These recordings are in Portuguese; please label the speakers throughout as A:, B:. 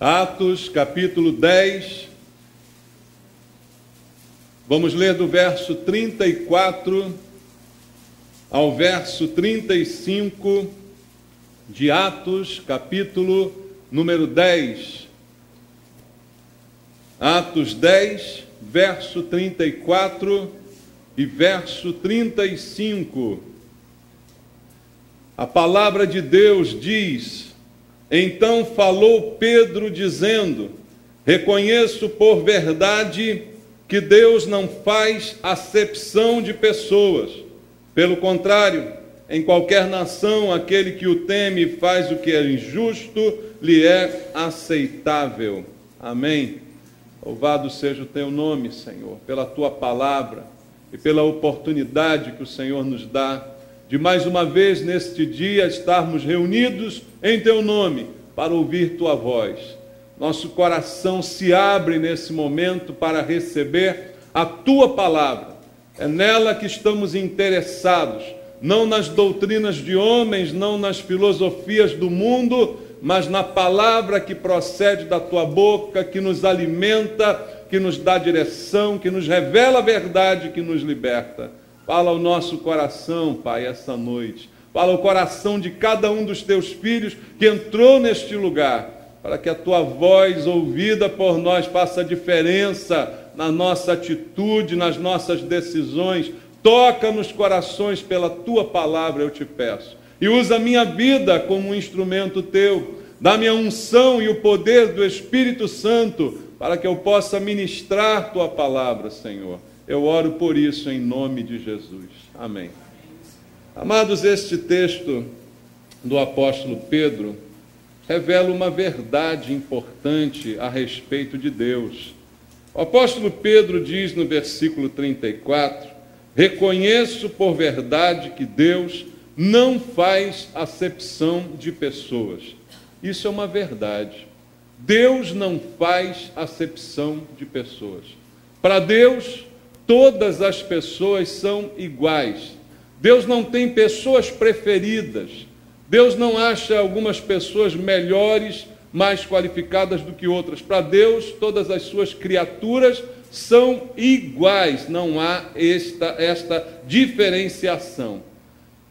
A: Atos, capítulo 10, vamos ler do verso 34 ao verso 35 de Atos, capítulo número 10. Atos 10, verso 34 e verso 35. A palavra de Deus diz: então falou Pedro dizendo: reconheço por verdade que Deus não faz acepção de pessoas. Pelo contrário, em qualquer nação, aquele que o teme e faz o que é injusto, lhe é aceitável. Amém. Louvado seja o teu nome, Senhor, pela tua palavra e pela oportunidade que o Senhor nos dá de mais uma vez neste dia estarmos reunidos em teu nome para ouvir tua voz. Nosso coração se abre nesse momento para receber a tua palavra. É nela que estamos interessados, não nas doutrinas de homens, não nas filosofias do mundo, mas na palavra que procede da tua boca, que nos alimenta, que nos dá direção, que nos revela a verdade, que nos liberta. Fala ao nosso coração, Pai, essa noite. Fala ao coração de cada um dos teus filhos que entrou neste lugar, para que a tua voz ouvida por nós faça diferença na nossa atitude, nas nossas decisões. Toca nos corações pela tua palavra, eu te peço. E usa a minha vida como um instrumento teu. Dá-me a unção e o poder do Espírito Santo para que eu possa ministrar tua palavra, Senhor. Eu oro por isso em nome de Jesus. Amém. Amados, este texto do apóstolo Pedro revela uma verdade importante a respeito de Deus. O apóstolo Pedro diz no versículo 34: reconheço por verdade que Deus não faz acepção de pessoas. Isso é uma verdade. Deus não faz acepção de pessoas. Para Deus, todas as pessoas são iguais. Deus não tem pessoas preferidas. Deus não acha algumas pessoas melhores, mais qualificadas do que outras. Para Deus, todas as suas criaturas são iguais. Não há esta diferenciação.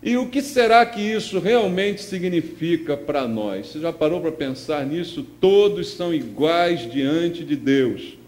A: E o que será que isso realmente significa para nós? Você já parou para pensar nisso? Todos são iguais diante de Deus.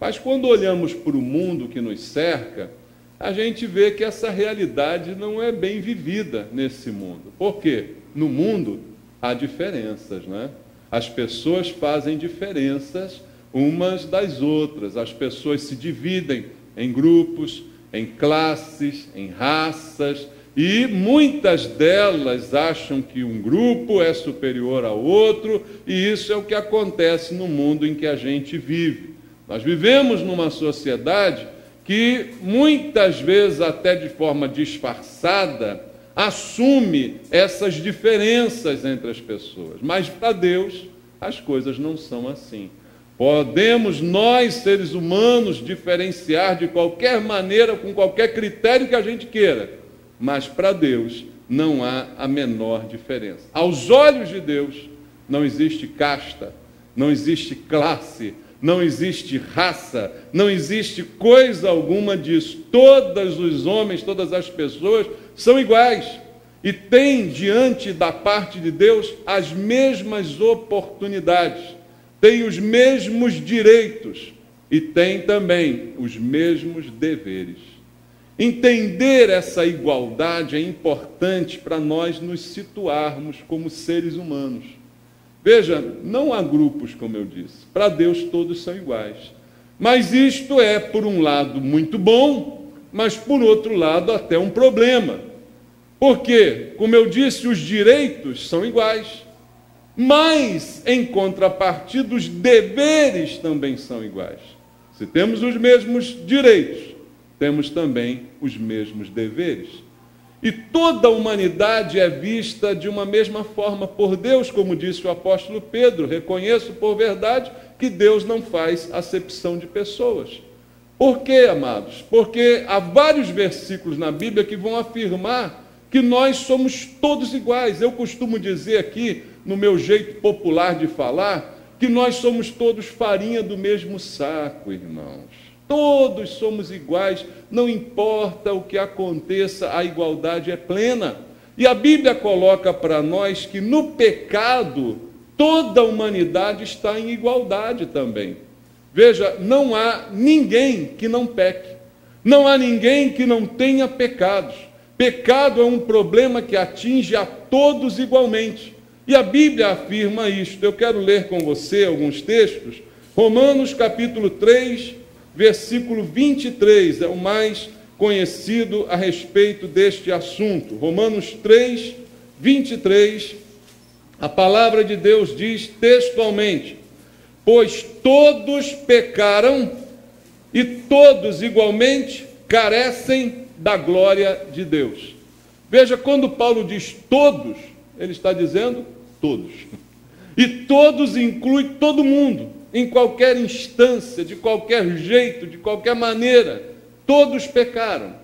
A: Mas quando olhamos para o mundo que nos cerca, a gente vê que essa realidade não é bem vivida nesse mundo. Por quê? No mundo há diferenças, né? As pessoas fazem diferenças umas das outras. As pessoas se dividem em grupos, em classes, em raças, e muitas delas acham que um grupo é superior ao outro, e isso é o que acontece no mundo em que a gente vive. Nós vivemos numa sociedade que muitas vezes, até de forma disfarçada, assume essas diferenças entre as pessoas. Mas para Deus, as coisas não são assim. Podemos nós, seres humanos, diferenciar de qualquer maneira, com qualquer critério que a gente queira, mas para Deus não há a menor diferença. Aos olhos de Deus, não existe casta, não existe classe, não existe raça, não existe coisa alguma disso. Todos os homens, todas as pessoas são iguais e têm diante da parte de Deus as mesmas oportunidades, têm os mesmos direitos e têm também os mesmos deveres. Entender essa igualdade é importante para nós nos situarmos como seres humanos. Veja, não há grupos, como eu disse. Para Deus todos são iguais. Mas isto é, por um lado, muito bom, mas por outro lado, até um problema. Porque, como eu disse, os direitos são iguais. Mas, em contrapartida, os deveres também são iguais. Se temos os mesmos direitos, temos também os mesmos deveres. E toda a humanidade é vista de uma mesma forma por Deus, como disse o apóstolo Pedro: reconheço por verdade que Deus não faz acepção de pessoas. Por quê, amados? Porque há vários versículos na Bíblia que vão afirmar que nós somos todos iguais. Eu costumo dizer aqui, no meu jeito popular de falar, que nós somos todos farinha do mesmo saco, irmãos. Todos somos iguais, não importa o que aconteça, a igualdade é plena. E a Bíblia coloca para nós que no pecado, toda a humanidade está em igualdade também. Veja, não há ninguém que não peque, não há ninguém que não tenha pecados. Pecado é um problema que atinge a todos igualmente. E a Bíblia afirma isto. Eu quero ler com você alguns textos. Romanos capítulo 3, versículo 23, é o mais conhecido a respeito deste assunto. Romanos 3, 23, a palavra de Deus diz textualmente: pois todos pecaram e todos igualmente carecem da glória de Deus. Veja, quando Paulo diz todos, ele está dizendo todos. E todos inclui todo mundo, em qualquer instância, de qualquer jeito, de qualquer maneira. Todos pecaram.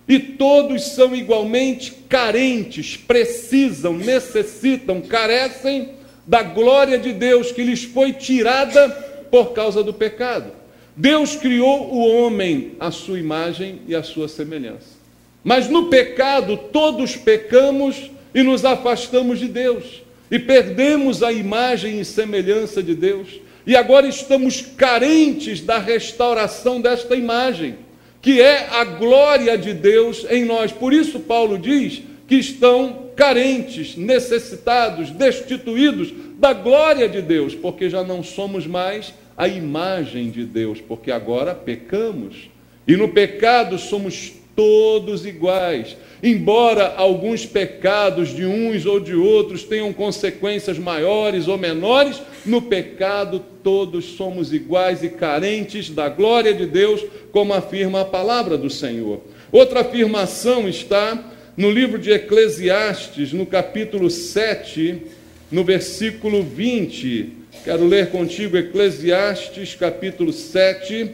A: E todos são igualmente carentes, precisam, necessitam, carecem da glória de Deus que lhes foi tirada por causa do pecado. Deus criou o homem à sua imagem e à sua semelhança. Mas no pecado todos pecamos e nos afastamos de Deus. E perdemos a imagem e semelhança de Deus. E agora estamos carentes da restauração desta imagem, que é a glória de Deus em nós. Por isso Paulo diz que estão carentes, necessitados, destituídos da glória de Deus, porque já não somos mais a imagem de Deus, porque agora pecamos. E no pecado somos todos iguais. Embora alguns pecados de uns ou de outros tenham consequências maiores ou menores, no pecado todos somos iguais e carentes da glória de Deus, como afirma a palavra do Senhor. Outra afirmação está no livro de Eclesiastes, no capítulo 7, no versículo 20. Quero ler contigo Eclesiastes, capítulo 7,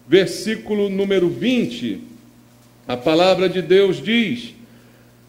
A: versículo número 20. A palavra de Deus diz: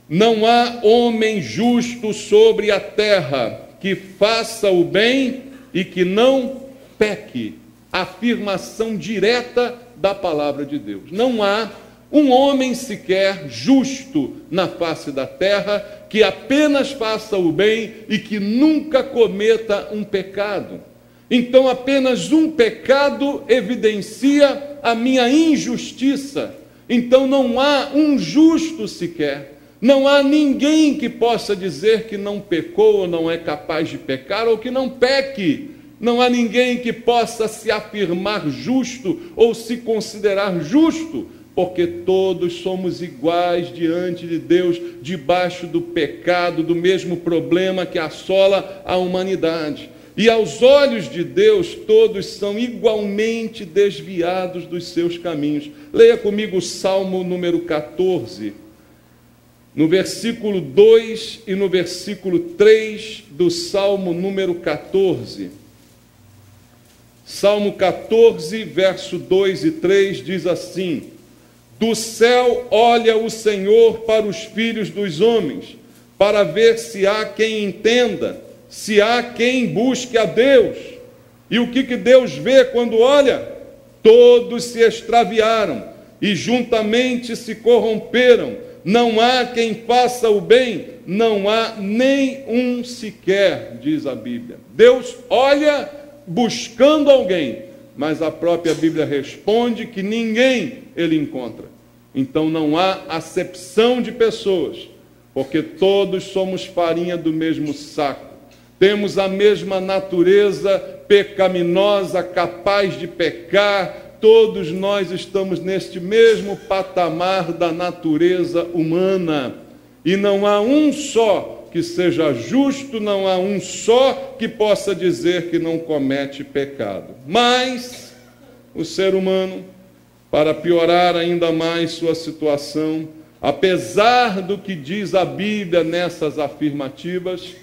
A: não há homem justo sobre a terra que faça o bem e que não peque. Afirmação direta da palavra de Deus. Não há um homem sequer justo na face da terra que apenas faça o bem e que nunca cometa um pecado. Então apenas um pecado evidencia a minha injustiça. Então não há um justo sequer, não há ninguém que possa dizer que não pecou ou não é capaz de pecar ou que não peque. Não há ninguém que possa se afirmar justo ou se considerar justo, porque todos somos iguais diante de Deus, debaixo do pecado, do mesmo problema que assola a humanidade. E aos olhos de Deus, todos são igualmente desviados dos seus caminhos. Leia comigo o Salmo número 14, no versículo 2 e no versículo 3 do Salmo número 14. Salmo 14, verso 2 e 3 diz assim: do céu olha o Senhor para os filhos dos homens, para ver se há quem entenda, se há quem busque a Deus. E o que Deus vê quando olha? Todos se extraviaram e juntamente se corromperam. Não há quem faça o bem, não há nem um sequer, diz a Bíblia. Deus olha buscando alguém, mas a própria Bíblia responde que ninguém ele encontra. Então não há acepção de pessoas, porque todos somos farinha do mesmo saco. Temos a mesma natureza pecaminosa, capaz de pecar. Todos nós estamos neste mesmo patamar da natureza humana. E não há um só que seja justo, não há um só que possa dizer que não comete pecado. Mas o ser humano, para piorar ainda mais sua situação, apesar do que diz a Bíblia nessas afirmativas,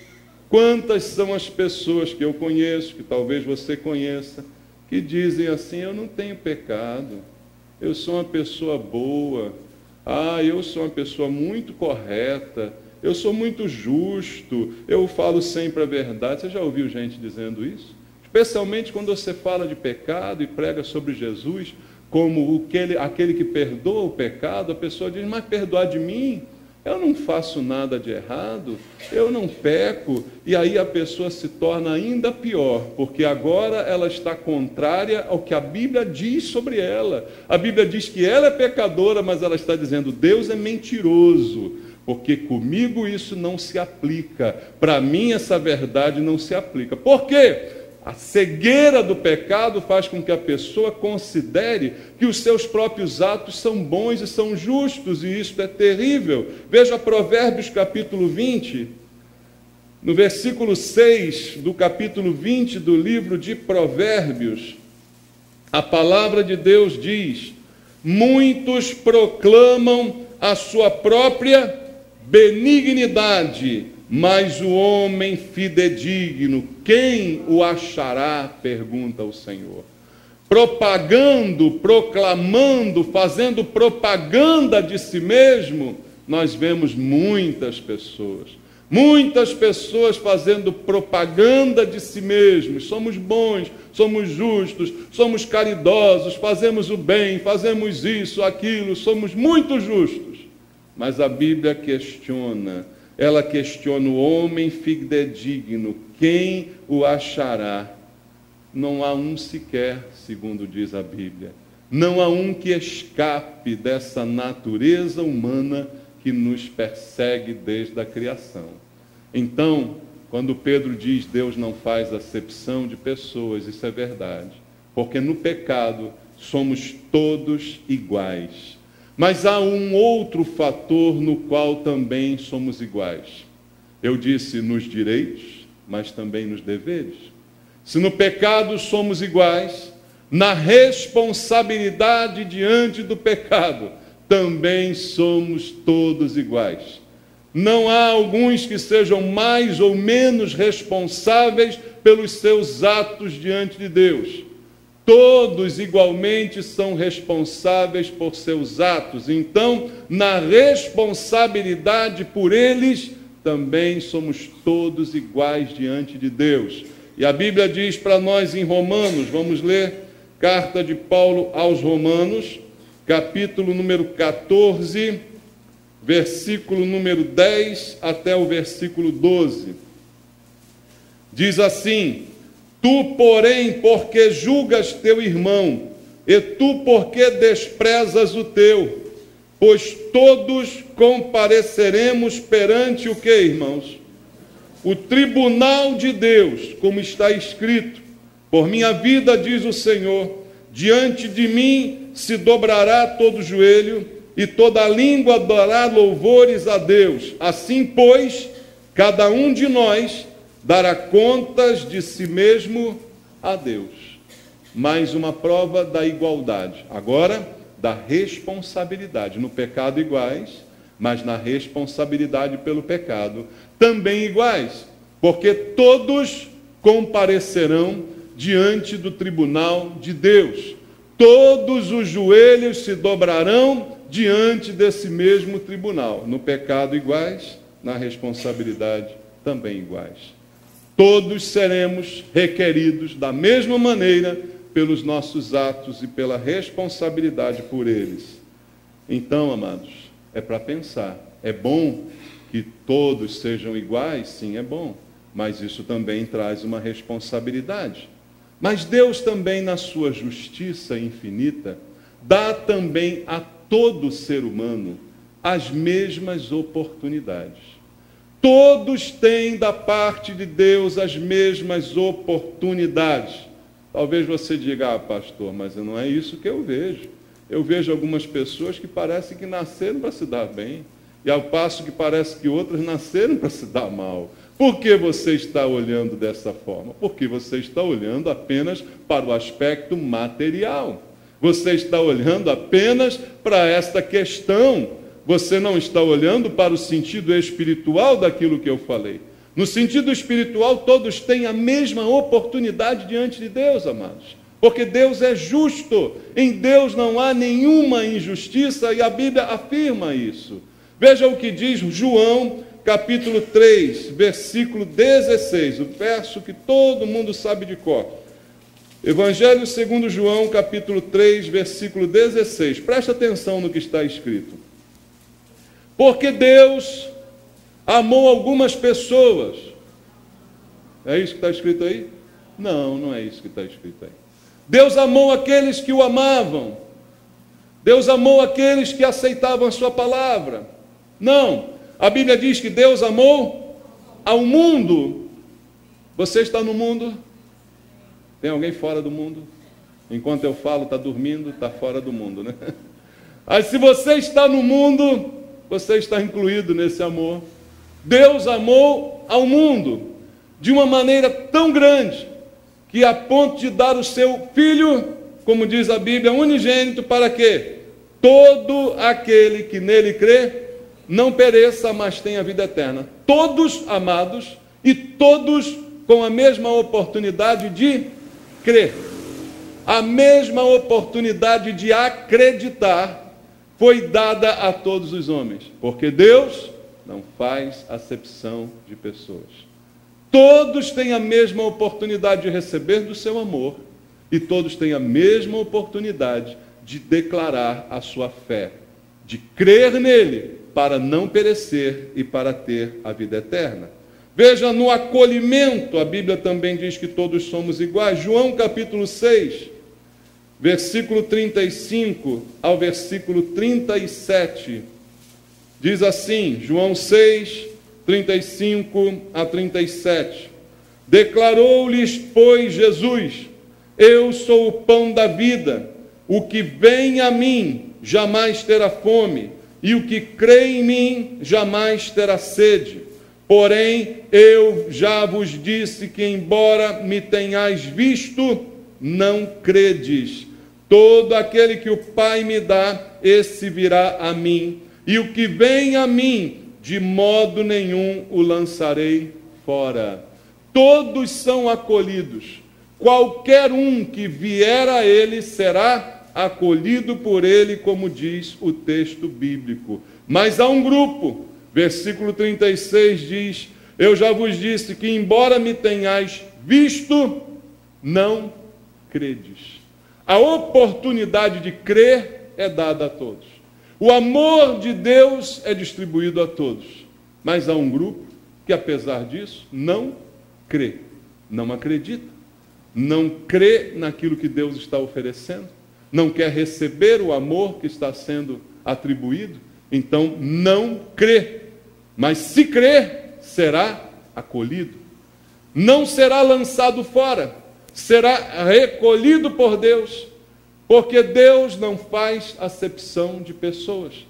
A: quantas são as pessoas que eu conheço, que talvez você conheça, que dizem assim: eu não tenho pecado, eu sou uma pessoa boa, eu sou uma pessoa muito correta, eu sou muito justo, eu falo sempre a verdade. Você já ouviu gente dizendo isso? As especialmente quando você fala de pecado e prega sobre Jesus como aquele que perdoa o pecado. A pessoa diz: mas perdoar de mim? Eu não faço nada de errado, eu não peco. E aí a pessoa se torna ainda pior, porque agora ela está contrária ao que a Bíblia diz sobre ela. A Bíblia diz que ela é pecadora, mas ela está dizendo: Deus é mentiroso, porque comigo isso não se aplica. Para mim essa verdade não se aplica. Por quê? A cegueira do pecado faz com que a pessoa considere que os seus próprios atos são bons e são justos, e isso é terrível. Veja Provérbios capítulo 20, no versículo 6 do capítulo 20 do livro de Provérbios, a palavra de Deus diz: muitos proclamam a sua própria benignidade, mas o homem fidedigno, quem o achará? Pergunta o Senhor. Propagando, proclamando, fazendo propaganda de si mesmo, nós vemos muitas pessoas fazendo propaganda de si mesmos. Somos bons, somos justos, somos caridosos, fazemos o bem, fazemos isso, aquilo, somos muito justos. Mas a Bíblia questiona. Ela questiona o homem fidedigno, quem o achará? Não há um sequer, segundo diz a Bíblia. Não há um que escape dessa natureza humana que nos persegue desde a criação. Então, quando Pedro diz Deus não faz acepção de pessoas, isso é verdade. Porque no pecado somos todos iguais. Mas há um outro fator no qual também somos iguais. Eu disse nos direitos, mas também nos deveres. Se no pecado somos iguais, na responsabilidade diante do pecado, também somos todos iguais. Não há alguns que sejam mais ou menos responsáveis pelos seus atos diante de Deus. Todos igualmente são responsáveis por seus atos. Então, na responsabilidade por eles, também somos todos iguais diante de Deus. E a Bíblia diz para nós em Romanos, vamos ler carta de Paulo aos Romanos, capítulo número 14, versículo número 10 até o versículo 12. Diz assim: tu, porém, porque julgas teu irmão, e tu, porque desprezas o teu? Pois todos compareceremos perante o que, irmãos? O tribunal de Deus, como está escrito: por minha vida, diz o Senhor, diante de mim se dobrará todo joelho, e toda língua dará louvores a Deus. Assim, pois, cada um de nós dará contas de si mesmo a Deus. Mais uma prova da igualdade. Agora, da responsabilidade. No pecado iguais, mas na responsabilidade pelo pecado também iguais. Porque todos comparecerão diante do tribunal de Deus. Todos os joelhos se dobrarão diante desse mesmo tribunal. No pecado iguais, na responsabilidade também iguais. Todos seremos requeridos da mesma maneira pelos nossos atos e pela responsabilidade por eles. Então, amados, é para pensar. É bom que todos sejam iguais? Sim, é bom. Mas isso também traz uma responsabilidade. Mas Deus também, na sua justiça infinita, dá também a todo ser humano as mesmas oportunidades. Todos têm da parte de Deus as mesmas oportunidades. Talvez você diga: pastor, mas não é isso que eu vejo. Eu vejo algumas pessoas que parecem que nasceram para se dar bem, e ao passo que parece que outras nasceram para se dar mal. Por que você está olhando dessa forma? Porque você está olhando apenas para o aspecto material. Você está olhando apenas para esta questão. Você não está olhando para o sentido espiritual daquilo que eu falei. No sentido espiritual, todos têm a mesma oportunidade diante de Deus, amados. Porque Deus é justo. Em Deus não há nenhuma injustiça, e a Bíblia afirma isso. Veja o que diz João, capítulo 3, versículo 16, o verso que todo mundo sabe de cor. Evangelho segundo João, capítulo 3, versículo 16. Presta atenção no que está escrito. Porque Deus amou algumas pessoas. É isso que está escrito aí? Não, não é isso que está escrito aí. Deus amou aqueles que o amavam. Deus amou aqueles que aceitavam a sua palavra. Não, a Bíblia diz que Deus amou ao mundo. Você está no mundo? Tem alguém fora do mundo? Enquanto eu falo, está dormindo, está fora do mundo, né? Mas se você está no mundo, você está incluído nesse amor. Deus amou ao mundo de uma maneira tão grande que a ponto de dar o seu Filho, como diz a Bíblia, unigênito, para que todo aquele que nele crê não pereça, mas tenha vida eterna. Todos amados e todos com a mesma oportunidade de crer. A mesma oportunidade de acreditar foi dada a todos os homens, porque Deus não faz acepção de pessoas. Todos têm a mesma oportunidade de receber do seu amor e todos têm a mesma oportunidade de declarar a sua fé, de crer nele para não perecer e para ter a vida eterna. Veja, no acolhimento, a Bíblia também diz que todos somos iguais. João capítulo 6, versículo 35 ao versículo 37, diz assim, João 6, 35 a 37. Declarou-lhes, pois, Jesus: eu sou o pão da vida, o que vem a mim jamais terá fome, e o que crê em mim jamais terá sede. Porém, eu já vos disse que, embora me tenhais visto, não credes. Todo aquele que o Pai me dá, esse virá a mim, e o que vem a mim, de modo nenhum o lançarei fora. Todos são acolhidos. Qualquer um que vier a ele será acolhido por ele, como diz o texto bíblico. Mas há um grupo, versículo 36 diz: eu já vos disse que, embora me tenhais visto, não credes. A oportunidade de crer é dada a todos. O amor de Deus é distribuído a todos. Mas há um grupo que, apesar disso, não crê, não acredita, não crê naquilo que Deus está oferecendo, não quer receber o amor que está sendo atribuído, então não crê. Mas se crer, será acolhido. Não será lançado fora, será recolhido por Deus, porque Deus não faz acepção de pessoas.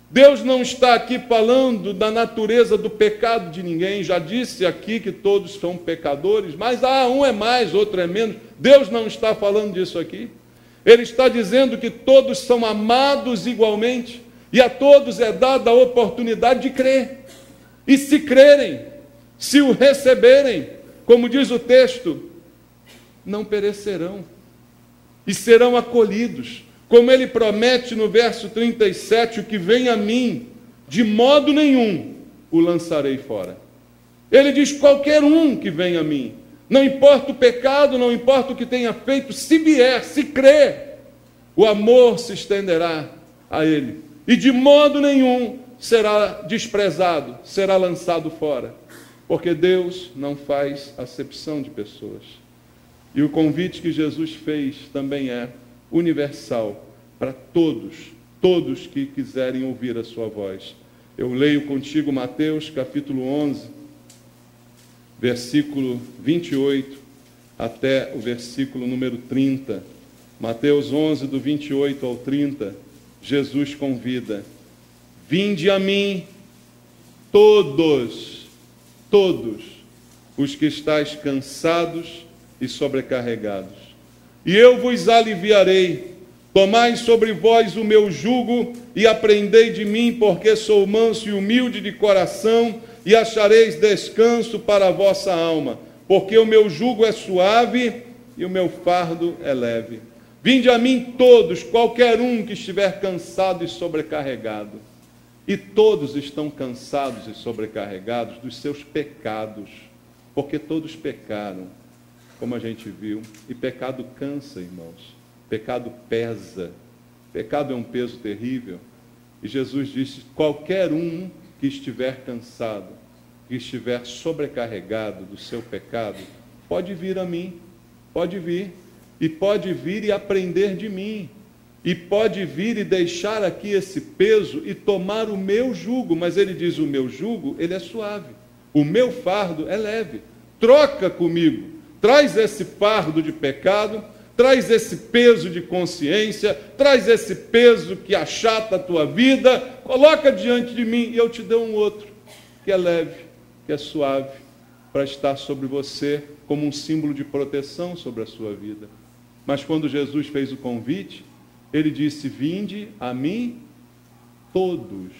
A: Deus não está aqui falando da natureza do pecado de ninguém. Já disse aqui que todos são pecadores, mas um é mais, outro é menos. Deus não está falando disso aqui. Ele está dizendo que todos são amados igualmente, e a todos é dada a oportunidade de crer. E se crerem, se o receberem, como diz o texto, não perecerão e serão acolhidos. Como ele promete no verso 37, o que vem a mim, de modo nenhum o lançarei fora. Ele diz, qualquer um que vem a mim, não importa o pecado, não importa o que tenha feito, se vier, se crer, o amor se estenderá a ele. E de modo nenhum será desprezado, será lançado fora. Porque Deus não faz acepção de pessoas. E o convite que Jesus fez também é universal para todos, todos que quiserem ouvir a sua voz. Eu leio contigo Mateus capítulo 11, versículo 28 até o versículo número 30. Mateus 11, do 28 ao 30, Jesus convida: vinde a mim todos os que estáis cansados e sobrecarregados, e eu vos aliviarei. Tomai sobre vós o meu jugo e aprendei de mim, porque sou manso e humilde de coração, e achareis descanso para a vossa alma, porque o meu jugo é suave e o meu fardo é leve. Vinde a mim todos, qualquer um que estiver cansado e sobrecarregado. E todos estão cansados e sobrecarregados dos seus pecados, porque todos pecaram, como a gente viu. E pecado cansa, irmãos. Pecado pesa. Pecado é um peso terrível. E Jesus disse: qualquer um que estiver cansado, que estiver sobrecarregado do seu pecado, pode vir a mim. Pode vir. E pode vir e aprender de mim. E pode vir e deixar aqui esse peso e tomar o meu jugo. Mas ele diz: o meu jugo, ele é suave. O meu fardo é leve. Troca comigo. Traz esse fardo de pecado, traz esse peso de consciência, traz esse peso que achata a tua vida, coloca diante de mim e eu te dou um outro, que é leve, que é suave, para estar sobre você como um símbolo de proteção sobre a sua vida. Mas quando Jesus fez o convite, ele disse: vinde a mim todos.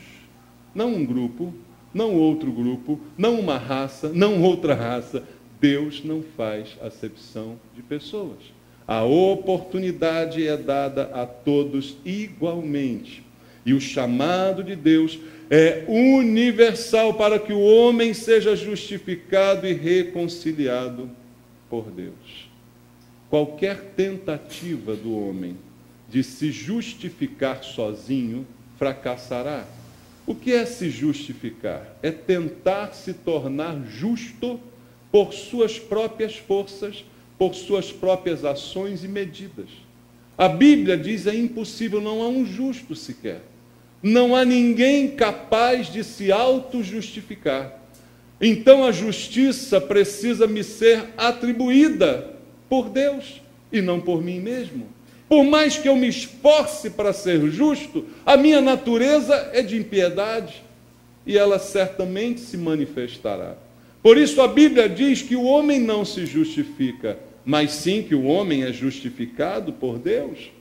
A: Não um grupo, não outro grupo, não uma raça, não outra raça. Deus não faz acepção de pessoas. A oportunidade é dada a todos igualmente. E o chamado de Deus é universal para que o homem seja justificado e reconciliado por Deus. Qualquer tentativa do homem de se justificar sozinho fracassará. O que é se justificar? É tentar se tornar justo por suas próprias forças, por suas próprias ações e medidas. A Bíblia diz: é impossível, não há um justo sequer. Não há ninguém capaz de se auto-justificar. Então a justiça precisa me ser atribuída por Deus e não por mim mesmo. Por mais que eu me esforce para ser justo, a minha natureza é de impiedade e ela certamente se manifestará. Por isso a Bíblia diz que o homem não se justifica, mas sim que o homem é justificado por Deus.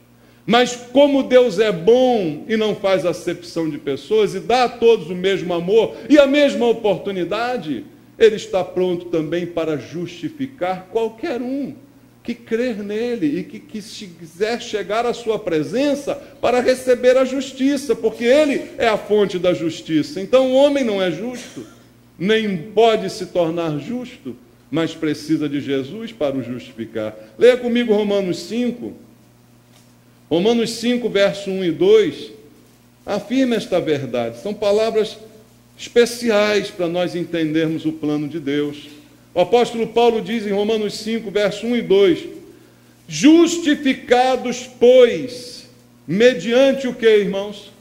A: Mas como Deus é bom e não faz acepção de pessoas e dá a todos o mesmo amor e a mesma oportunidade, Ele está pronto também para justificar qualquer um que crer nele e que quiser chegar à sua presença para receber a justiça, porque Ele é a fonte da justiça. Então o homem não é justo, nem pode se tornar justo, mas precisa de Jesus para o justificar. Leia comigo Romanos 5. Romanos 5, verso 1 e 2, afirma esta verdade. São palavras especiais para nós entendermos o plano de Deus. O apóstolo Paulo diz em Romanos 5, verso 1 e 2, justificados, pois, mediante o que, irmãos?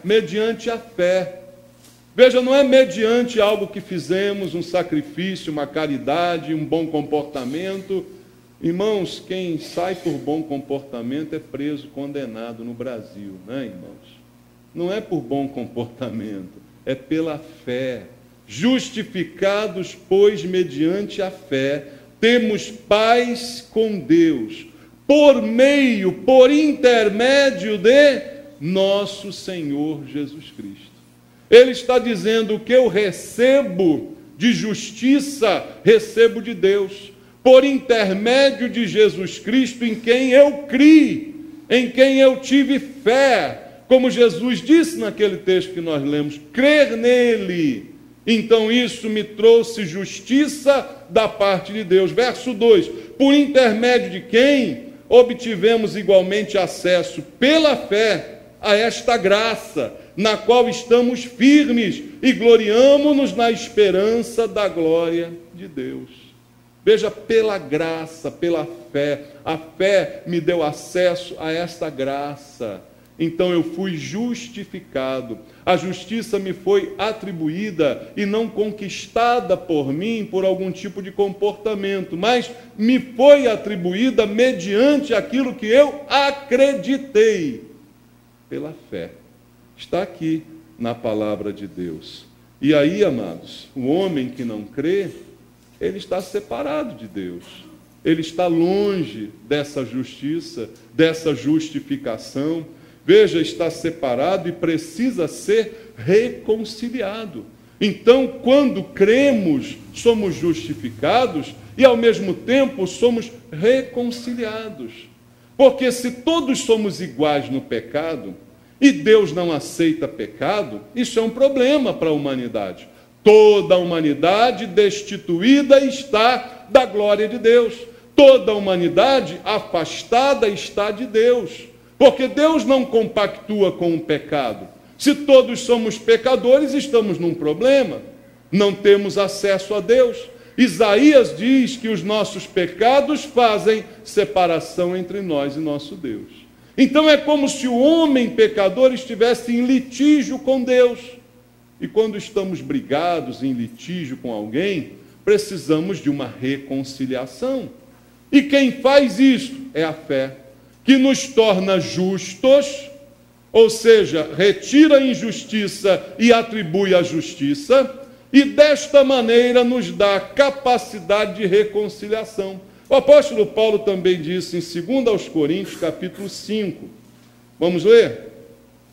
A: Mediante a fé. Veja, não é mediante algo que fizemos, um sacrifício, uma caridade, um bom comportamento. Irmãos, quem sai por bom comportamento é preso, condenado no Brasil, né, irmãos? Não é por bom comportamento, é pela fé. Justificados, pois, mediante a fé, temos paz com Deus, por intermédio de nosso Senhor Jesus Cristo. Ele está dizendo: o que eu recebo de justiça, recebo de Deus, por intermédio de Jesus Cristo, em quem eu criei, em quem eu tive fé. Como Jesus disse naquele texto que nós lemos, crer nele. Então isso me trouxe justiça da parte de Deus. Verso 2, por intermédio de quem obtivemos igualmente acesso pela fé a esta graça, na qual estamos firmes e gloriamo-nos na esperança da glória de Deus. Veja, pela graça, pela fé, a fé me deu acesso a esta graça. Então eu fui justificado. A justiça me foi atribuída e não conquistada por mim por algum tipo de comportamento, mas me foi atribuída mediante aquilo que eu acreditei pela fé. Está aqui na palavra de Deus. E aí, amados, o homem que não crê, ele está separado de Deus. Ele está longe dessa justiça, dessa justificação. Veja, está separado e precisa ser reconciliado. Então, quando cremos, somos justificados e, ao mesmo tempo, somos reconciliados. Porque se todos somos iguais no pecado e Deus não aceita pecado, isso é um problema para a humanidade. Toda a humanidade destituída está da glória de Deus. toda a humanidade afastada está de Deus, porque Deus não compactua com o pecado. Se todos somos pecadores, estamos num problema, não temos acesso a Deus. Isaías diz que os nossos pecados fazem separação entre nós e nosso Deus. Então é como se o homem pecador estivesse em litígio com Deus. E quando estamos brigados em litígio com alguém, precisamos de uma reconciliação. E quem faz isso é a fé, que nos torna justos, ou seja, retira a injustiça e atribui a justiça, e desta maneira nos dá a capacidade de reconciliação. O apóstolo Paulo também disse em 2 Coríntios, capítulo 5. Vamos ler?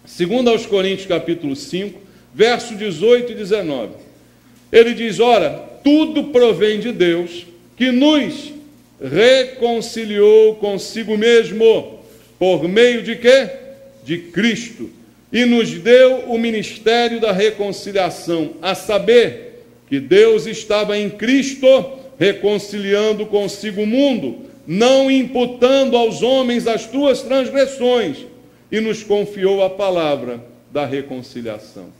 A: 2 Coríntios, capítulo 5, verso 18 e 19. Ele diz, ora, tudo provém de Deus, que nos reconciliou consigo mesmo, por meio de quê? De Cristo, e nos deu o ministério da reconciliação, a saber, que Deus estava em Cristo, reconciliando consigo o mundo, não imputando aos homens as suas transgressões, e nos confiou a palavra da reconciliação.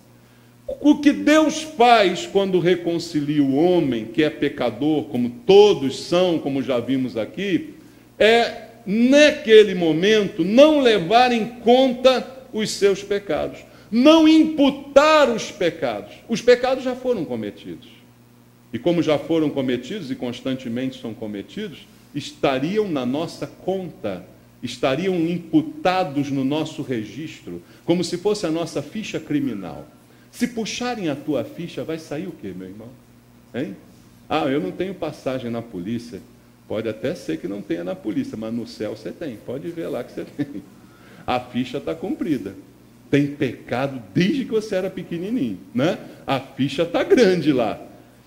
A: O que Deus faz quando reconcilia o homem, que é pecador, como todos são, como já vimos aqui, é, naquele momento, não levar em conta os seus pecados, não imputar os pecados. Os pecados já foram cometidos. E como já foram cometidos e constantemente são cometidos, estariam na nossa conta, estariam imputados no nosso registro, como se fosse a nossa ficha criminal. Se puxarem a tua ficha, vai sair o quê, meu irmão? Hein? Ah, eu não tenho passagem na polícia. Pode até ser que não tenha na polícia, mas no céu você tem. Pode ver lá que você tem. A ficha está cumprida. Tem pecado desde que você era pequenininho, né? A ficha está grande lá.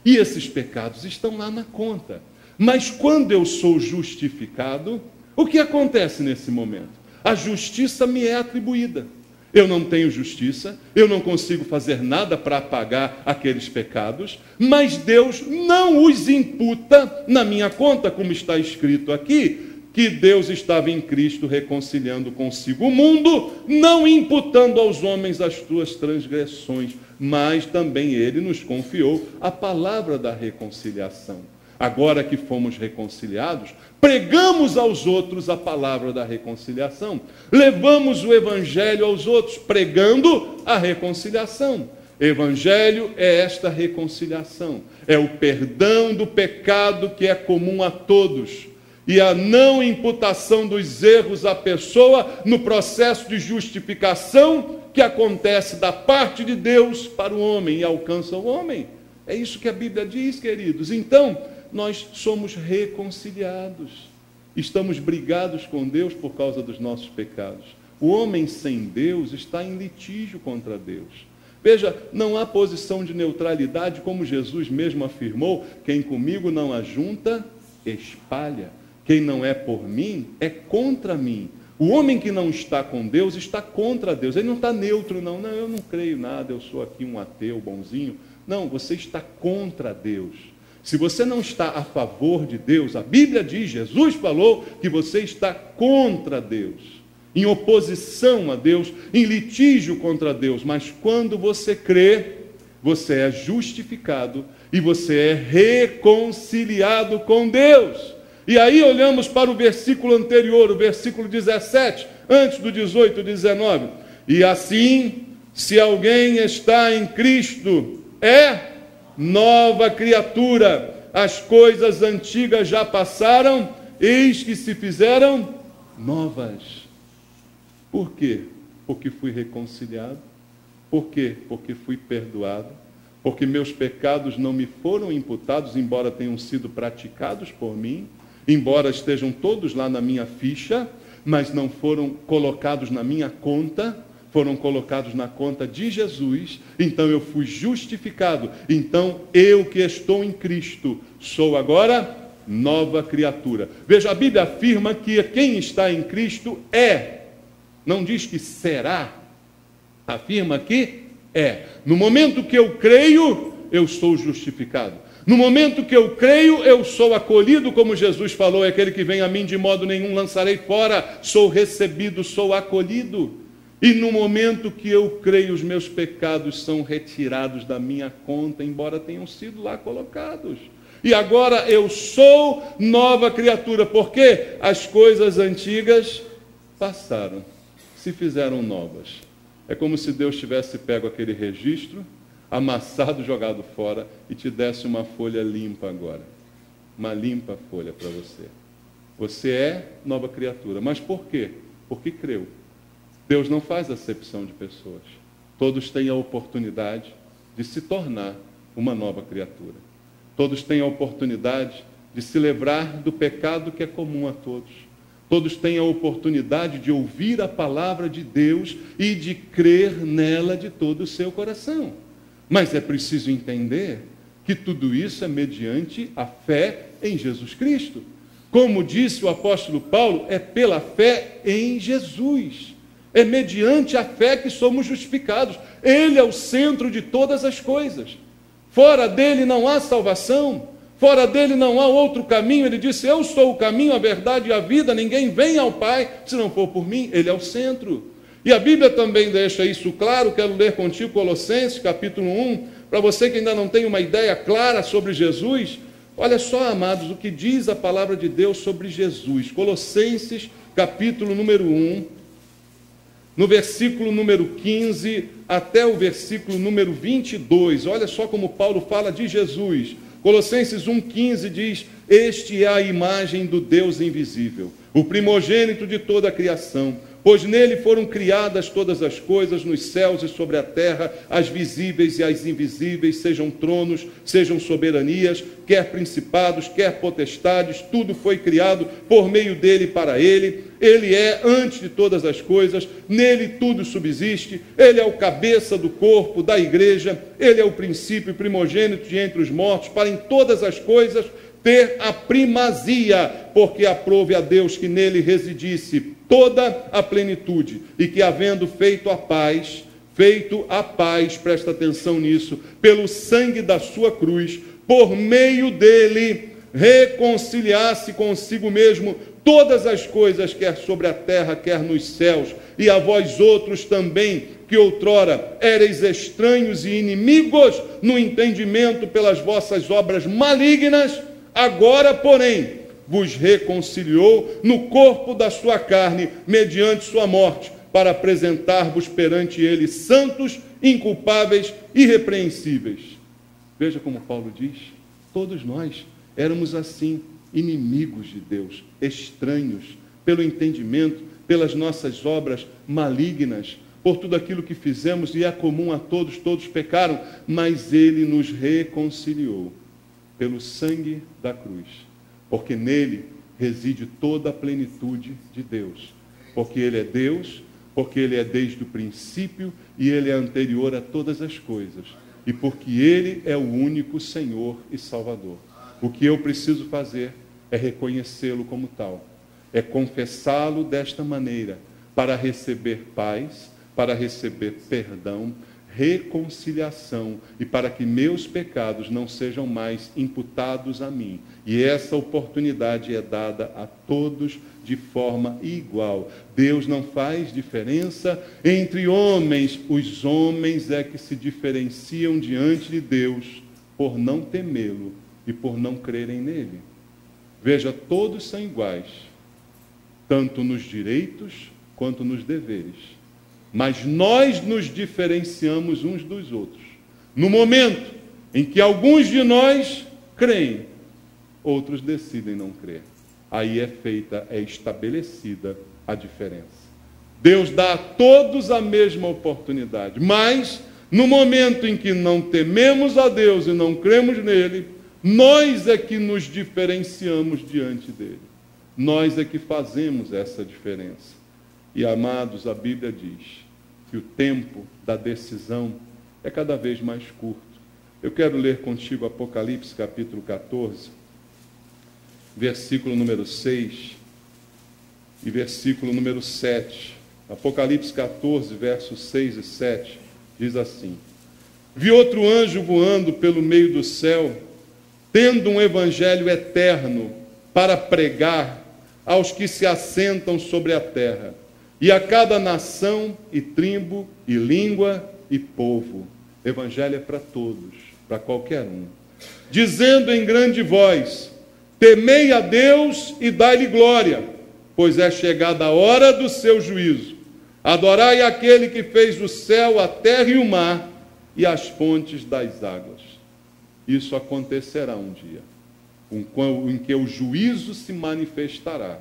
A: E esses pecados estão lá na conta. Mas quando eu sou justificado, o que acontece nesse momento? A justiça me é atribuída. Eu não tenho justiça, eu não consigo fazer nada para apagar aqueles pecados, mas Deus não os imputa na minha conta, como está escrito aqui, que Deus estava em Cristo reconciliando consigo o mundo, não imputando aos homens as suas transgressões, mas também Ele nos confiou a palavra da reconciliação. Agora que fomos reconciliados, pregamos aos outros a palavra da reconciliação. Levamos o Evangelho aos outros, pregando a reconciliação. Evangelho é esta reconciliação. É o perdão do pecado que é comum a todos. E a não imputação dos erros à pessoa no processo de justificação que acontece da parte de Deus para o homem e alcança o homem. É isso que a Bíblia diz, queridos. Então, nós somos reconciliados. Estamos brigados com Deus por causa dos nossos pecados. O homem sem Deus está em litígio contra Deus. Veja, não há posição de neutralidade, como Jesus mesmo afirmou: quem comigo não ajunta, espalha. Quem não é por mim, é contra mim. O homem que não está com Deus, está contra Deus. Ele não está neutro, não. Não, eu não creio nada, eu sou aqui um ateu bonzinho. Não, você está contra Deus. Se você não está a favor de Deus, a Bíblia diz, Jesus falou, que você está contra Deus, em oposição a Deus, em litígio contra Deus. Mas quando você crê, você é justificado e você é reconciliado com Deus. E aí olhamos para o versículo anterior, o versículo 17, antes do 18 e 19. E assim, se alguém está em Cristo, é nova criatura, as coisas antigas já passaram, eis que se fizeram novas. Por quê? Porque fui reconciliado. Por quê? Porque fui perdoado. Porque meus pecados não me foram imputados, embora tenham sido praticados por mim, embora estejam todos lá na minha ficha, mas não foram colocados na minha conta, foram colocados na conta de Jesus. Então eu fui justificado. Então eu que estou em Cristo sou agora nova criatura. Veja, a Bíblia afirma que quem está em Cristo é, não diz que será, afirma que é. No momento que eu creio, eu sou justificado. No momento que eu creio, eu sou acolhido, como Jesus falou, é aquele que vem a mim de modo nenhum lançarei fora, sou recebido, sou acolhido. E no momento que eu creio, os meus pecados são retirados da minha conta, embora tenham sido lá colocados. E agora eu sou nova criatura, porque as coisas antigas passaram, se fizeram novas. É como se Deus tivesse pego aquele registro, amassado, jogado fora e te desse uma folha limpa agora. Uma limpa folha para você. Você é nova criatura. Mas por quê? Porque creu. Deus não faz acepção de pessoas. Todos têm a oportunidade de se tornar uma nova criatura. Todos têm a oportunidade de se livrar do pecado que é comum a todos. Todos têm a oportunidade de ouvir a palavra de Deus e de crer nela de todo o seu coração. Mas é preciso entender que tudo isso é mediante a fé em Jesus Cristo. Como disse o apóstolo Paulo, é pela fé em Jesus. É mediante a fé que somos justificados. Ele é o centro de todas as coisas. Fora dele não há salvação. Fora dele não há outro caminho. Ele disse, eu sou o caminho, a verdade e a vida. Ninguém vem ao Pai se não for por mim. Ele é o centro. E a Bíblia também deixa isso claro. Quero ler contigo Colossenses, capítulo 1, para você que ainda não tem uma ideia clara sobre Jesus. Olha só, amados, o que diz a palavra de Deus sobre Jesus. Colossenses, capítulo número 1, no versículo número 15 até o versículo número 22. Olha só como Paulo fala de Jesus. Colossenses 1,15 diz, este é a imagem do Deus invisível, o primogênito de toda a criação. Pois nele foram criadas todas as coisas, nos céus e sobre a terra, as visíveis e as invisíveis, sejam tronos, sejam soberanias, quer principados, quer potestades, tudo foi criado por meio dele e para ele. Ele é antes de todas as coisas, nele tudo subsiste, ele é o cabeça do corpo, da igreja, ele é o princípio primogênito de entre os mortos, para em todas as coisas ter a primazia, porque aprove a Deus que nele residisse toda a plenitude, e que havendo feito a paz, presta atenção nisso, pelo sangue da sua cruz, por meio dele, reconciliasse consigo mesmo todas as coisas, quer sobre a terra, quer nos céus, e a vós outros também, que outrora éreis estranhos e inimigos no entendimento pelas vossas obras malignas, agora, porém, vos reconciliou no corpo da sua carne, mediante sua morte, para apresentar-vos perante ele santos, inculpáveis, irrepreensíveis. Veja como Paulo diz, todos nós éramos assim, inimigos de Deus, estranhos, pelo entendimento, pelas nossas obras malignas, por tudo aquilo que fizemos, e é comum a todos, todos pecaram, mas ele nos reconciliou pelo sangue da cruz. Porque nele reside toda a plenitude de Deus. Porque ele é Deus, porque ele é desde o princípio e ele é anterior a todas as coisas. E porque ele é o único Senhor e Salvador. O que eu preciso fazer é reconhecê-lo como tal. É confessá-lo desta maneira, para receber paz, para receber perdão, reconciliação e para que meus pecados não sejam mais imputados a mim. E essa oportunidade é dada a todos de forma igual. Deus não faz diferença entre homens. Os homens é que se diferenciam diante de Deus por não temê-lo e por não crerem nele. Veja, todos são iguais, tanto nos direitos quanto nos deveres. Mas nós nos diferenciamos uns dos outros. No momento em que alguns de nós creem, outros decidem não crer. Aí é estabelecida a diferença. Deus dá a todos a mesma oportunidade, mas no momento em que não tememos a Deus e não cremos nele, nós é que nos diferenciamos diante dele. Nós é que fazemos essa diferença. E, amados, a Bíblia diz que o tempo da decisão é cada vez mais curto. Eu quero ler contigo Apocalipse, capítulo 14, versículo número 6 e versículo número 7. Apocalipse 14, versos 6 e 7, diz assim: Vi outro anjo voando pelo meio do céu, tendo um evangelho eterno para pregar aos que se assentam sobre a terra, e a cada nação e tribo e língua e povo. Evangelho é para todos, para qualquer um. Dizendo em grande voz: temei a Deus e dai-lhe glória, pois é chegada a hora do seu juízo. Adorai aquele que fez o céu, a terra e o mar, e as fontes das águas. Isso acontecerá um dia, em que o juízo se manifestará.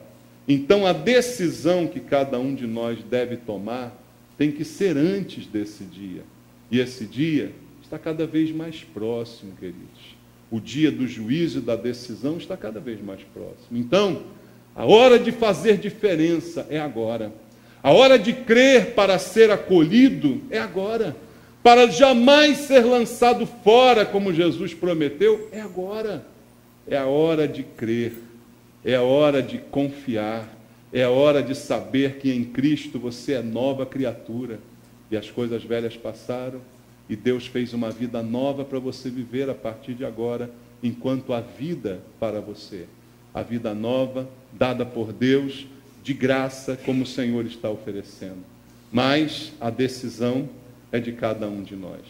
A: Então a decisão que cada um de nós deve tomar tem que ser antes desse dia. E esse dia está cada vez mais próximo, queridos. O dia do juízo e da decisão está cada vez mais próximo. Então, a hora de fazer diferença é agora. A hora de crer para ser acolhido é agora. Para jamais ser lançado fora, como Jesus prometeu, é agora. É a hora de crer, é a hora de confiar, é a hora de saber que em Cristo você é nova criatura. E as coisas velhas passaram, e Deus fez uma vida nova para você viver a partir de agora, enquanto há vida para você. A vida nova, dada por Deus, de graça, como o Senhor está oferecendo. Mas a decisão é de cada um de nós.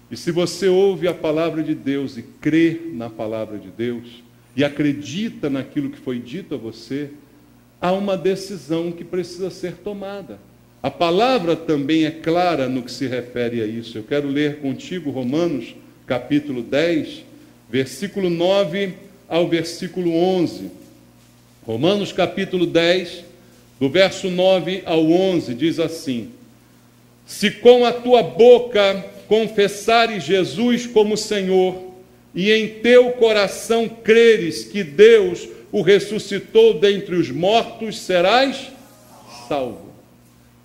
A: E se você ouve a palavra de Deus e crê na palavra de Deus, e acredita naquilo que foi dito a você, há uma decisão que precisa ser tomada. A palavra também é clara no que se refere a isso. Eu quero ler contigo Romanos, capítulo 10, versículo 9 ao versículo 11. Romanos, capítulo 10, do verso 9 ao 11, diz assim: se com a tua boca confessares Jesus como Senhor, e em teu coração creres que Deus o ressuscitou dentre os mortos, serás salvo.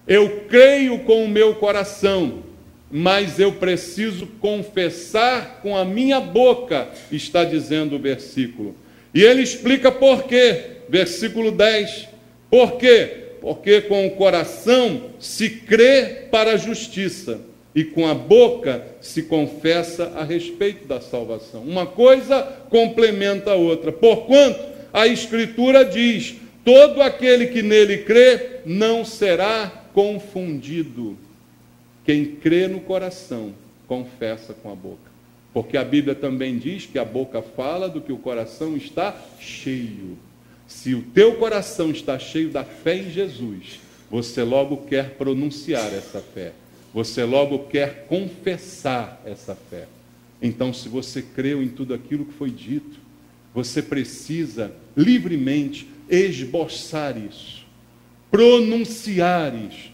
A: Eu creio com o meu coração, mas eu preciso confessar com a minha boca, está dizendo o versículo. E ele explica por quê. Versículo 10. Por quê? Porque com o coração se crê para a justiça, e com a boca se confessa a respeito da salvação. Uma coisa complementa a outra. Porquanto a Escritura diz: todo aquele que nele crê não será confundido. Quem crê no coração, confessa com a boca. Porque a Bíblia também diz que a boca fala do que o coração está cheio. Se o teu coração está cheio da fé em Jesus, você logo quer pronunciar essa fé. Você logo quer confessar essa fé. Então, se você creu em tudo aquilo que foi dito, você precisa livremente esboçar isso, pronunciar isto,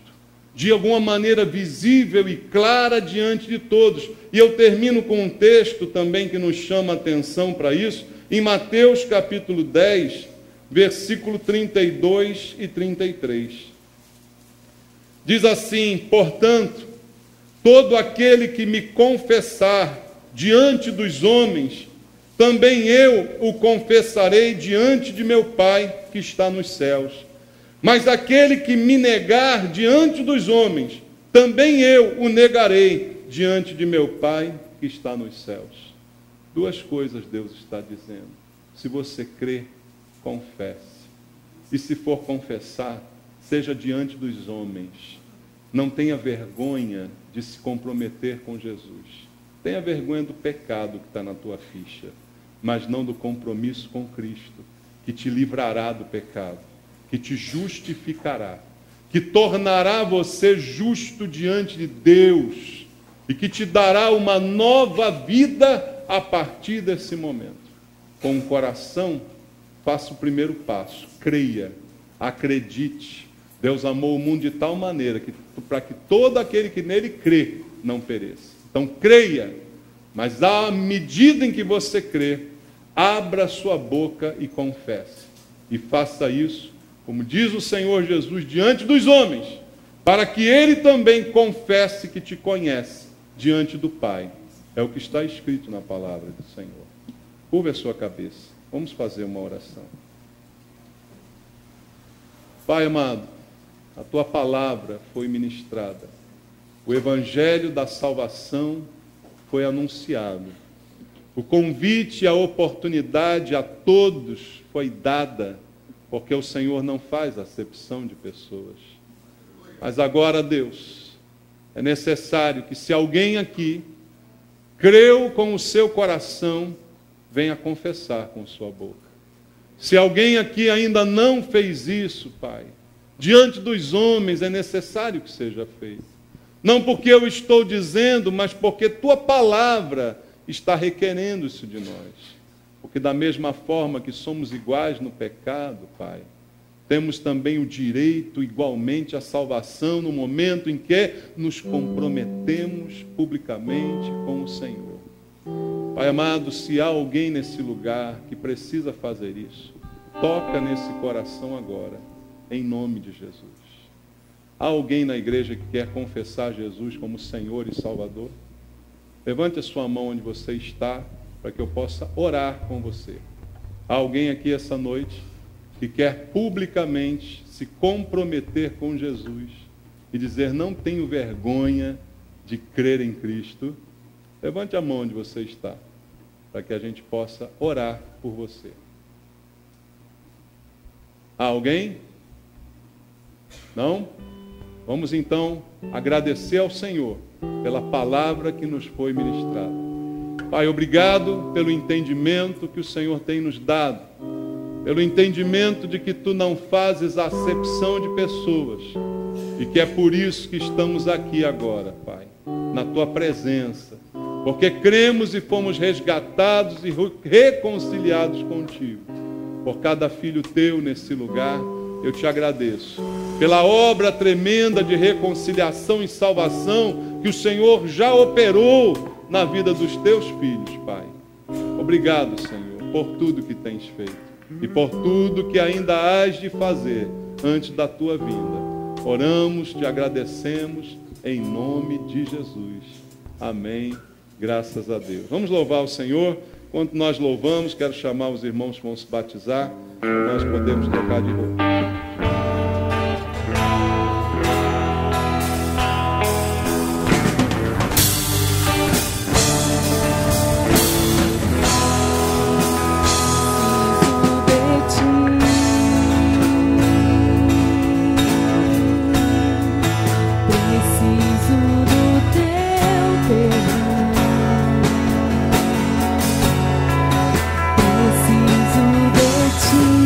A: de alguma maneira visível e clara diante de todos. E eu termino com um texto também que nos chama a atenção para isso, em Mateus capítulo 10, versículo 32 e 33. Diz assim: portanto, todo aquele que me confessar diante dos homens, também eu o confessarei diante de meu Pai que está nos céus. Mas aquele que me negar diante dos homens, também eu o negarei diante de meu Pai que está nos céus. Duas coisas Deus está dizendo. Se você crê, confesse. E se for confessar, seja diante dos homens. Não tenha vergonha de se comprometer com Jesus. Tenha vergonha do pecado que está na tua ficha, mas não do compromisso com Cristo, que te livrará do pecado, que te justificará, que tornará você justo diante de Deus e que te dará uma nova vida a partir desse momento. Com o coração, faça o primeiro passo, creia, acredite. Deus amou o mundo de tal maneira que para que todo aquele que nele crê não pereça. Então creia, mas à medida em que você crê, abra sua boca e confesse. E faça isso, como diz o Senhor Jesus, diante dos homens, para que ele também confesse que te conhece diante do Pai. É o que está escrito na palavra do Senhor. Curva a sua cabeça. Vamos fazer uma oração. Pai amado, a tua palavra foi ministrada. O evangelho da salvação foi anunciado. O convite e a oportunidade a todos foi dada, porque o Senhor não faz acepção de pessoas. Mas agora, Deus, é necessário que, se alguém aqui creu com o seu coração, venha confessar com sua boca. Se alguém aqui ainda não fez isso, Pai, diante dos homens é necessário que seja feito. Não porque eu estou dizendo, mas porque tua palavra está requerendo isso de nós. Porque da mesma forma que somos iguais no pecado, Pai, temos também o direito igualmente à salvação no momento em que nos comprometemos publicamente com o Senhor. Pai amado, se há alguém nesse lugar que precisa fazer isso, toca nesse coração agora, em nome de Jesus. Há alguém na igreja que quer confessar Jesus como Senhor e Salvador? Levante a sua mão onde você está, para que eu possa orar com você. Há alguém aqui essa noite que quer publicamente se comprometer com Jesus e dizer: não tenho vergonha de crer em Cristo? Levante a mão onde você está, para que a gente possa orar por você. Há alguém? Não? Vamos então agradecer ao Senhor pela palavra que nos foi ministrada. Pai, obrigado pelo entendimento que o Senhor tem nos dado, pelo entendimento de que tu não fazes acepção de pessoas e que é por isso que estamos aqui agora, Pai, na tua presença, porque cremos e fomos resgatados e reconciliados contigo. Por cada filho teu nesse lugar, eu te agradeço pela obra tremenda de reconciliação e salvação que o Senhor já operou na vida dos teus filhos, Pai. Obrigado, Senhor, por tudo que tens feito e por tudo que ainda hás de fazer antes da tua vinda. Oramos, te agradecemos em nome de Jesus. Amém. Graças a Deus. Vamos louvar o Senhor. Enquanto nós louvamos, quero chamar os irmãos que vão se batizar. Nós podemos trocar de roupa.
B: Preciso de ti.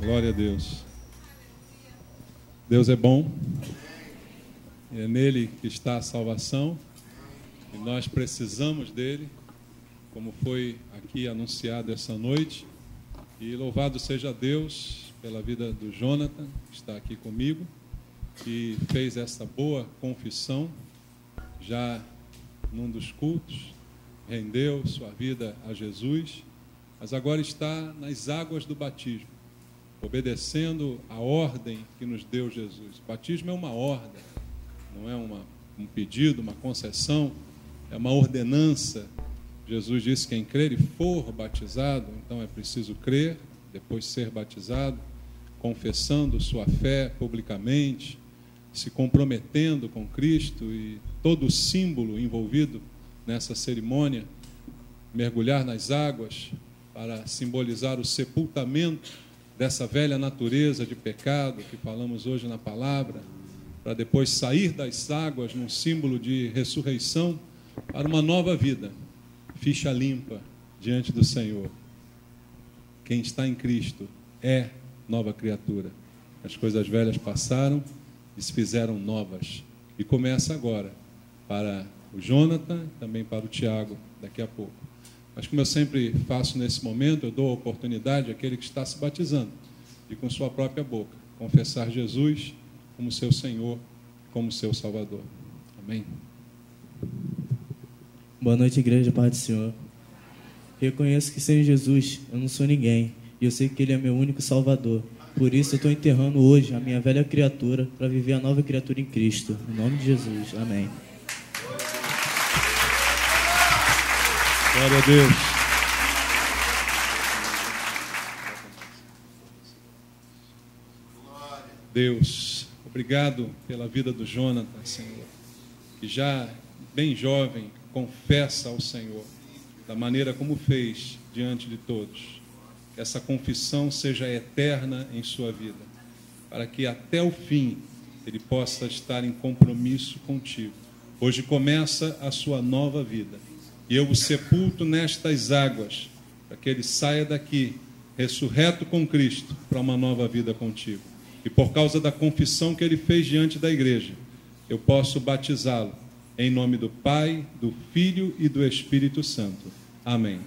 A: Glória a Deus. Deus é bom. É nele que está a salvação. E nós precisamos dele, como foi aqui anunciado essa noite. E louvado seja Deus pela vida do Jonathan, que está aqui comigo, que fez essa boa confissão já num dos cultos, rendeu sua vida a Jesus, mas agora está nas águas do batismo, obedecendo a ordem que nos deu Jesus. O batismo é uma ordem, não é um pedido, uma concessão, é uma ordenança. Jesus disse: quem crer e for batizado, então é preciso crer, depois ser batizado, confessando sua fé publicamente, se comprometendo com Cristo, e todo o símbolo envolvido nessa cerimônia, mergulhar nas águas para simbolizar o sepultamento dessa velha natureza de pecado que falamos hoje na palavra, para depois sair das águas num símbolo de ressurreição para uma nova vida, ficha limpa diante do Senhor. Quem está em Cristo é nova criatura. As coisas velhas passaram e se fizeram novas. E começa agora para o Jonathan, também para o Tiago, daqui a pouco. Mas como eu sempre faço nesse momento, eu dou a oportunidade àquele que está se batizando de, com sua própria boca, confessar Jesus como seu Senhor, como seu Salvador. Amém?
B: Boa noite, igreja, paz do Senhor. Reconheço que sem Jesus eu não sou ninguém, e eu sei que Ele é meu único Salvador. Por isso eu estou enterrando hoje a minha velha criatura para viver a nova criatura em Cristo. Em nome de Jesus. Amém.
A: Glória a Deus. Deus, obrigado pela vida do Jonathan, Senhor, que já bem jovem confessa ao Senhor da maneira como fez diante de todos. Que essa confissão seja eterna em sua vida, para que até o fim ele possa estar em compromisso contigo. Hoje começa a sua nova vida, e eu o sepulto nestas águas, para que ele saia daqui ressurreto com Cristo para uma nova vida contigo. E por causa da confissão que ele fez diante da igreja, eu posso batizá-lo em nome do Pai, do Filho e do Espírito Santo. Amém.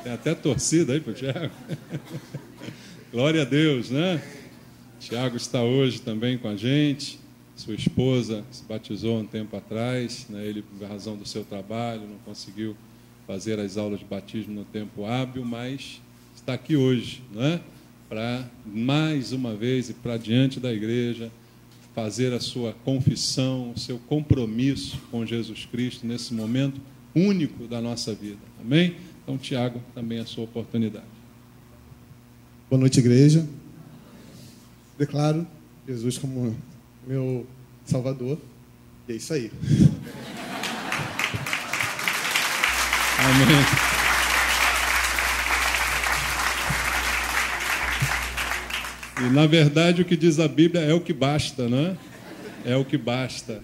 A: Tem até torcida aí para o Tiago. Glória a Deus, né? Tiago está hoje também com a gente. Sua esposa se batizou um tempo atrás, né? Ele, por razão do seu trabalho, não conseguiu fazer as aulas de batismo no tempo hábil, mas está aqui hoje, né? Para, mais uma vez, e para diante da igreja, fazer a sua confissão, o seu compromisso com Jesus Cristo nesse momento único da nossa vida. Amém? Então, Tiago, também é a sua oportunidade.
C: Boa noite, igreja. Declaro Jesus como meu Salvador. E é isso aí.
A: Amém. E, na verdade, o que diz a Bíblia é o que basta, né? É o que basta.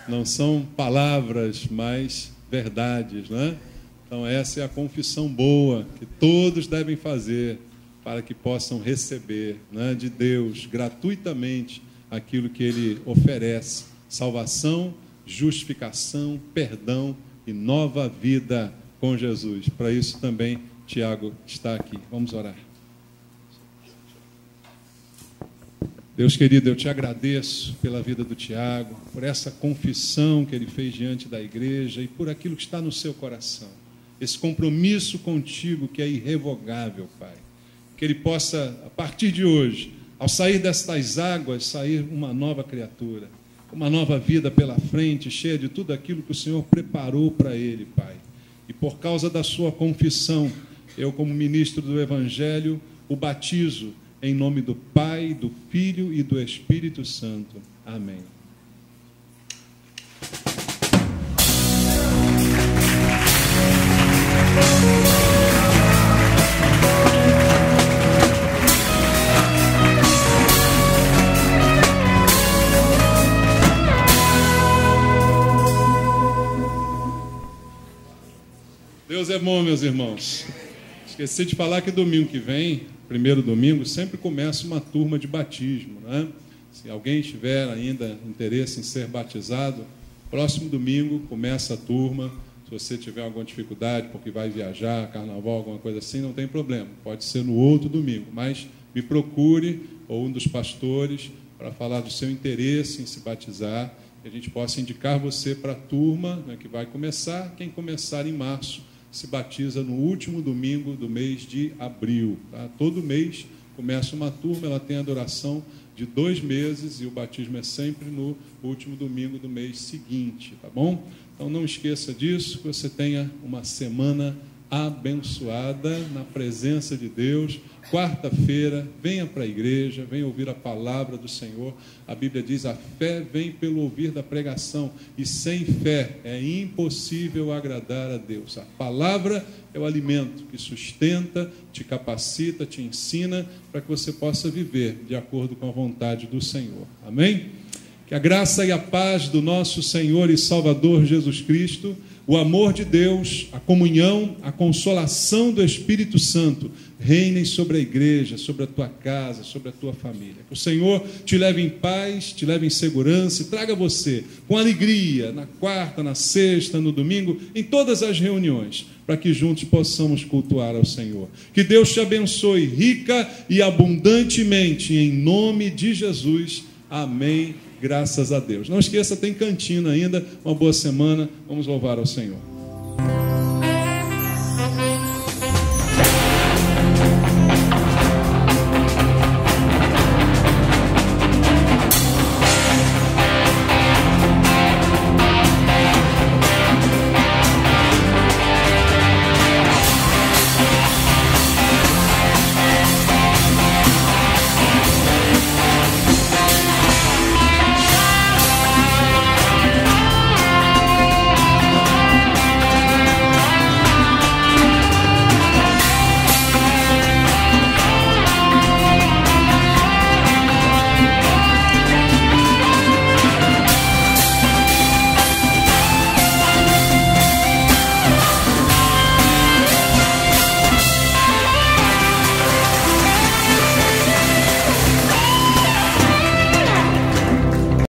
A: Não são palavras, mas verdades, né? Então, essa é a confissão boa que todos devem fazer para que possam receber, né, de Deus gratuitamente aquilo que Ele oferece: salvação, justificação, perdão e nova vida com Jesus. Para isso também Tiago está aqui. Vamos orar. Deus querido, eu te agradeço pela vida do Tiago, por essa confissão que ele fez diante da igreja e por aquilo que está no seu coração. Esse compromisso contigo que é irrevogável, Pai. Que ele possa, a partir de hoje, ao sair destas águas, sair uma nova criatura, uma nova vida pela frente, cheia de tudo aquilo que o Senhor preparou para ele, Pai. E por causa da sua confissão, eu, como ministro do Evangelho, o batizo em nome do Pai, do Filho e do Espírito Santo. Amém. Deus é bom, meus irmãos. Esqueci de falar que domingo que vem, primeiro domingo, sempre começa uma turma de batismo, né? Se alguém tiver ainda interesse em ser batizado, próximo domingo começa a turma. Se você tiver alguma dificuldade porque vai viajar, carnaval, alguma coisa assim, não tem problema. Pode ser no outro domingo, mas me procure ou um dos pastores para falar do seu interesse em se batizar, que a gente possa indicar você para a turma, né, que vai começar. Quem começar em março se batiza no último domingo do mês de abril. Tá? Todo mês começa uma turma, ela tem a duração de 2 meses e o batismo é sempre no último domingo do mês seguinte, tá bom? Então não esqueça disso, que você tenha uma semana abençoada na presença de Deus. Quarta-feira, venha para a igreja, venha ouvir a palavra do Senhor. A Bíblia diz: a fé vem pelo ouvir da pregação, e sem fé é impossível agradar a Deus. A palavra é o alimento que sustenta, te capacita, te ensina, para que você possa viver de acordo com a vontade do Senhor. Amém? Que a graça e a paz do nosso Senhor e Salvador Jesus Cristo, o amor de Deus, a comunhão, a consolação do Espírito Santo reinem sobre a igreja, sobre a tua casa, sobre a tua família. Que o Senhor te leve em paz, te leve em segurança e traga você com alegria na quarta, na sexta, no domingo, em todas as reuniões, para que juntos possamos cultuar ao Senhor. Que Deus te abençoe rica e abundantemente, em nome de Jesus. Amém. Graças a Deus. Não esqueça, tem cantina ainda. Uma boa semana. Vamos louvar ao Senhor.